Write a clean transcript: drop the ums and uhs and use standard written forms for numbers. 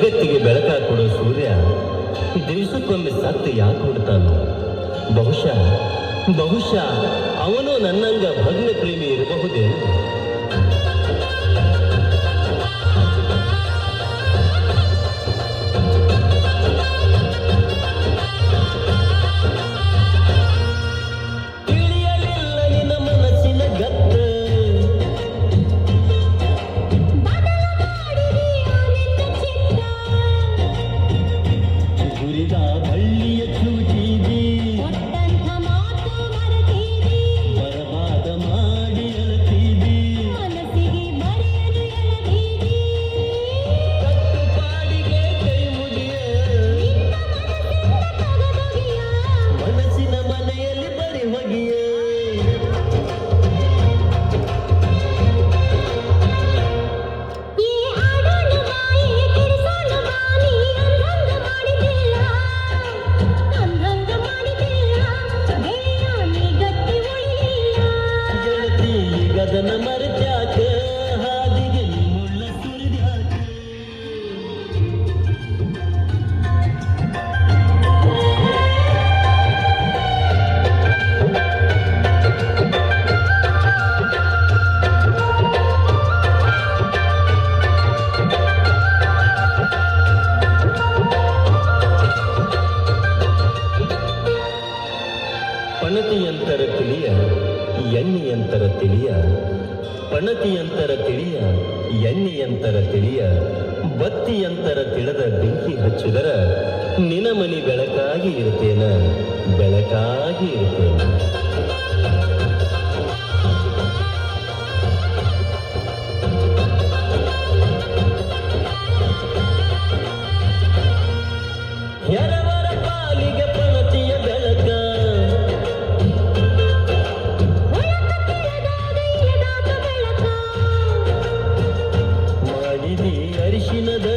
ಜಗತ್ತಿಗೆ ಬೆಳಕ ಕೊಡೋ ಸೂರ್ಯ ದಿವಸಕ್ಕೊಮ್ಮೆ ಸತ್ತು ಯಾಕೆ ಹುಡ್ತಾನೋ? ಬಹುಶಃ ಅವನು ನನ್ನಂಗ ಭಗ್ನ ಪ್ರೇಮಿ ಇರಬಹುದೇ? ಪಣತಿಯಂತರ ತಿಳಿಯ ಎಣ್ಣೆಯಂತರ ತಿಳಿಯ, ಪಣತಿಯಂತರ ತಿಳಿಯ ಎಣ್ಣೆಯಂತರ ತಿಳಿಯ, ಬತ್ತಿಯಂತರ ತಿಳಿದ ಬೆಂಕಿ ಹಚ್ಚಿದರ ನಿನ ಮನಿ ಬೆಳಕಾಗಿ ಇರ್ತೇನ, ಬೆಳಕಾಗಿ ಇರ್ತೇನ. ಎರವರ ಪಾಲಿಗೆ ಪಣತಿಯ ಬೆಳಕ, ಮಾಡಿದಿ ಅರಿಶಿನದ